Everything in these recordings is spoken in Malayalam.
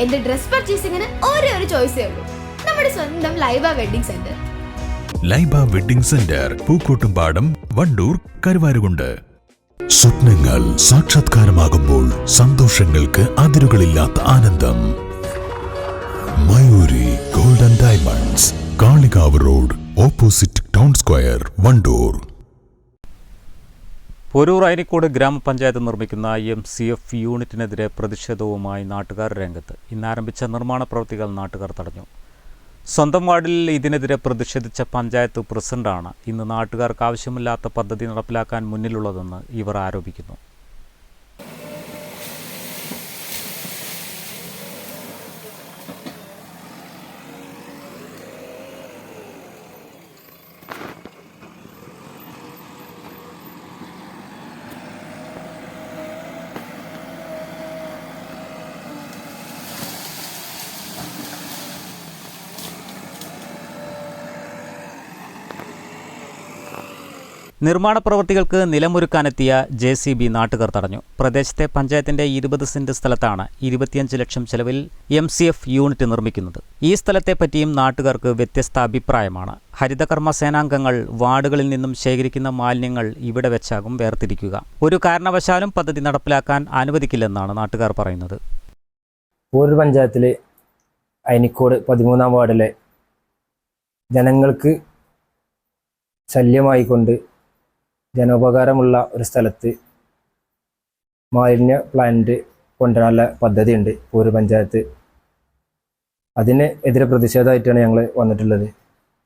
എന്റെ ഡ്രസ് പർച്ചേസിംഗിന് ഒരേ ഒരു ചോയ്സേ ഉള്ളൂ, നമ്മുടെ സ്വന്തം Laiba wedding centre. Laiba wedding centre, Pookkottumpadam, Wandoor, Karuvarakundu. സ്വപ്നങ്ങൾ സാക്ഷാത്കാരമാകുമ്പോൾ സന്തോഷങ്ങൾക്ക് അതിരുകളില്ലാത്ത ആനന്ദം. Mayoori golden diamonds, Kalikavu road, opposite town square, Wandoor. Poroor Ayanikkode grama panchayat നിർമ്മിക്കുന്ന MCF യൂണിറ്റിനെതിരെ പ്രതിഷേധവുമായി നാട്ടുകാർ രംഗത്ത്. ഇന്നാരംഭിച്ച നിർമ്മാണ പ്രവൃത്തികൾ നാട്ടുകാർ തടഞ്ഞു. സ്വന്തം വാർഡിൽ ഇതിനെതിരെ പ്രതിഷേധിച്ച പഞ്ചായത്ത് പ്രസിഡന്റാണ് ഇന്ന് നാട്ടുകാർക്ക് ആവശ്യമില്ലാത്ത പദ്ധതി നടപ്പിലാക്കാൻ മുന്നിലുള്ളതെന്ന് ഇവർ ആരോപിക്കുന്നു. നിർമ്മാണ പ്രവൃത്തികൾക്ക് നിലമൊരുക്കാനെത്തിയ JCB നാട്ടുകാർ തടഞ്ഞു. പ്രദേശത്തെ പഞ്ചായത്തിന്റെ 20 സെന്റ് സ്ഥലത്താണ് 25 ലക്ഷം ചെലവിൽ MCF യൂണിറ്റ് നിർമ്മിക്കുന്നത്. ഈ സ്ഥലത്തെപ്പറ്റിയും നാട്ടുകാർക്ക് വ്യത്യസ്ത അഭിപ്രായമാണ്. ഹരിതകർമ്മ സേനാംഗങ്ങൾ വാർഡുകളിൽ നിന്നും ശേഖരിക്കുന്ന മാലിന്യങ്ങൾ ഇവിടെ വെച്ചാകും വേർതിരിക്കുക. ഒരു കാരണവശാലും പദ്ധതി നടപ്പിലാക്കാൻ അനുവദിക്കില്ലെന്നാണ് നാട്ടുകാർ പറയുന്നത്. പോരൂർ പഞ്ചായത്തിലെ അയനിക്കോട് 13-ാം വാർഡിലെ ജനങ്ങൾക്ക് ശല്യമായിക്കൊണ്ട് ജനോപകാരമുള്ള ഒരു സ്ഥലത്ത് മാലിന്യ പ്ലാന്റ് കൊണ്ടുവരാനുള്ള പദ്ധതിയുണ്ട് പോരൂർ പഞ്ചായത്ത്. അതിന് എതിരെ പ്രതിഷേധമായിട്ടാണ് ഞങ്ങൾ വന്നിട്ടുള്ളത്.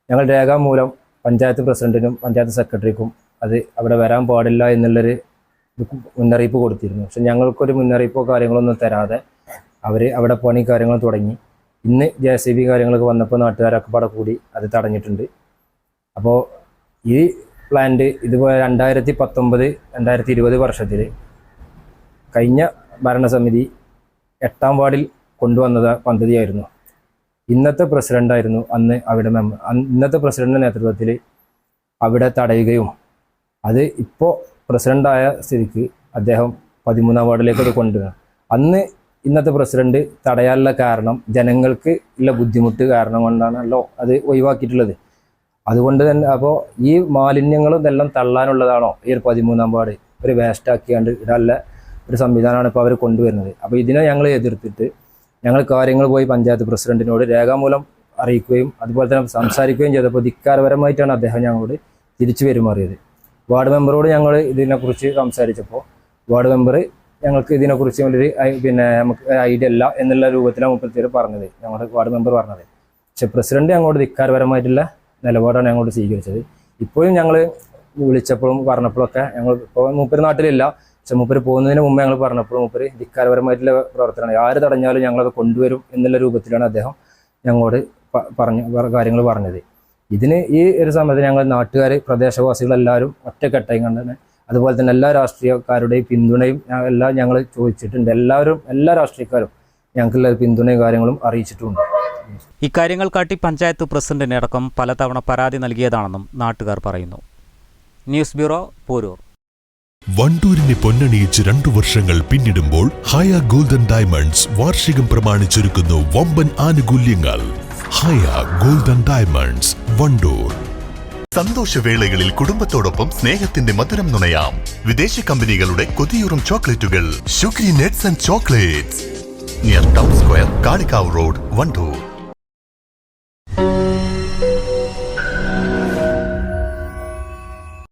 ഞങ്ങൾ രേഖാമൂലം പഞ്ചായത്ത് പ്രസിഡന്റിനും പഞ്ചായത്ത് സെക്രട്ടറിക്കും അത് അവിടെ വരാൻ പാടില്ല എന്നുള്ളൊരു മുന്നറിയിപ്പ് കൊടുത്തിരുന്നു. പക്ഷെ ഞങ്ങൾക്കൊരു മുന്നറിയിപ്പോ കാര്യങ്ങളൊന്നും തരാതെ അവർ അവിടെ പണി കാര്യങ്ങൾ തുടങ്ങി. ഇന്ന് JCB കാര്യങ്ങളൊക്കെ വന്നപ്പോൾ നാട്ടുകാരൊക്കെ പാടെ കൂടി അത് തടഞ്ഞിട്ടുണ്ട്. അപ്പോൾ ഈ പ്ലാന്റ് ഇതുപോലെ 2019-2020 വർഷത്തിൽ കഴിഞ്ഞ ഭരണസമിതി 8-ാം വാർഡിൽ കൊണ്ടുവന്ന പദ്ധതിയായിരുന്നു. ഇന്നത്തെ പ്രസിഡന്റായിരുന്നു അന്ന് അവിടെ ഇന്നത്തെ പ്രസിഡന്റിന്റെ നേതൃത്വത്തിൽ അവിടെ തടയുകയും അത് ഇപ്പോൾ പ്രസിഡന്റായ സ്ഥിതിക്ക് അദ്ദേഹം 13-ാം വാർഡിലേക്ക് അത് കൊണ്ടുവരണം. അന്ന് ഇന്നത്തെ പ്രസിഡന്റ് തടയാനുള്ള കാരണം ജനങ്ങൾക്ക് ഉള്ള ബുദ്ധിമുട്ട് കാരണം കൊണ്ടാണല്ലോ അത് ഒഴിവാക്കിയിട്ടുള്ളത്. അതുകൊണ്ട് തന്നെ അപ്പോൾ ഈ മാലിന്യങ്ങളും ഇതെല്ലാം തള്ളാനുള്ളതാണോ ഈ ഒരു 13-ാം വാർഡ് ഒരു വേസ്റ്റാക്കിയാണ്ട് ഇടാനുള്ള ഒരു സംവിധാനമാണ് ഇപ്പോൾ അവർ കൊണ്ടുവരുന്നത്. അപ്പോൾ ഇതിനെ ഞങ്ങൾ എതിർത്തിട്ട് ഞങ്ങൾ കാര്യങ്ങൾ പോയി പഞ്ചായത്ത് പ്രസിഡന്റിനോട് രേഖാമൂലം അറിയിക്കുകയും അതുപോലെ തന്നെ സംസാരിക്കുകയും ചെയ്തപ്പോൾ ധിക്കാരപരമായിട്ടാണ് അദ്ദേഹം ഞങ്ങളോട് തിരിച്ചു പെരുമാറിയത്. വാർഡ് മെമ്പറോട് ഞങ്ങൾ ഇതിനെക്കുറിച്ച് സംസാരിച്ചപ്പോൾ വാർഡ് മെമ്പർ ഞങ്ങൾക്ക് ഇതിനെക്കുറിച്ച് ഒരു നമുക്ക് ഐഡിയ അല്ല എന്നുള്ള രൂപത്തിലാണ് മുപ്പത്തിയേര് പറഞ്ഞത്, ഞങ്ങളുടെ വാർഡ് മെമ്പർ പറഞ്ഞത്. പക്ഷെ പ്രസിഡന്റ് ഞങ്ങളോട് ധിക്കാരപരമായിട്ടുള്ള നിലപാടാണ് ഞങ്ങളോട് സ്വീകരിച്ചത്. ഇപ്പോഴും ഞങ്ങൾ വിളിച്ചപ്പോഴും പറഞ്ഞപ്പോഴൊക്കെ ഞങ്ങൾ ഇപ്പോൾ മൂപ്പര് നാട്ടിലില്ല, പക്ഷെ മൂപ്പര് പോകുന്നതിന് മുമ്പ് ഞങ്ങൾ പറഞ്ഞപ്പോഴും മൂപ്പര് ധിക്കാരപരമായിട്ടുള്ള പ്രവർത്തനമാണ്, ആര് തടഞ്ഞാലും ഞങ്ങളത് കൊണ്ടുവരും എന്നുള്ള രൂപത്തിലാണ് അദ്ദേഹം ഞങ്ങളോട് കാര്യങ്ങൾ പറഞ്ഞത്. ഇതിന് ഈ ഒരു സമയത്ത് ഞങ്ങൾ നാട്ടുകാർ പ്രദേശവാസികളെല്ലാവരും ഒറ്റക്കെട്ടായി കണ്ടാണ്. അതുപോലെ തന്നെ എല്ലാ രാഷ്ട്രീയക്കാരുടെയും പിന്തുണയും എല്ലാം ഞങ്ങൾ ചോദിച്ചിട്ടുണ്ട്. എല്ലാ രാഷ്ട്രീയക്കാരും ഞങ്ങൾക്കുള്ള പിന്തുണയും കാര്യങ്ങളും അറിയിച്ചിട്ടുണ്ട്. ഇക്കാര്യങ്ങൾ കാട്ടി പഞ്ചായത്ത് പ്രസിഡന്റിനടക്കം പലതവണ പരാതി നൽകിയതാണെന്നും നാട്ടുകാർ പറയുന്നു. News bureau, Poroor. വണ്ടൂരിനെ പൊന്നണിയിച്ച് 2 വർഷങ്ങൾ പിന്നിടുമ്പോൾ ഹയ ഗോൾഡൻ ഡയമണ്ട്സ് വാർഷികം പ്രമാണിച്ചൊരുക്കുന്നു വമ്പൻ ആനുകൂല്യങ്ങൾ. Haya golden diamonds, Wandoor. സന്തോഷവേളകളിൽ കുടുംബത്തോടൊപ്പം സ്നേഹത്തിന്റെ മധുരം നുണയാം. വിദേശ കമ്പനികളുടെ കൊതിയൂറും ചോക്ലേറ്റുകൾ sugary nuts and chocolates, near town square, Kalikavu road, Wandoor.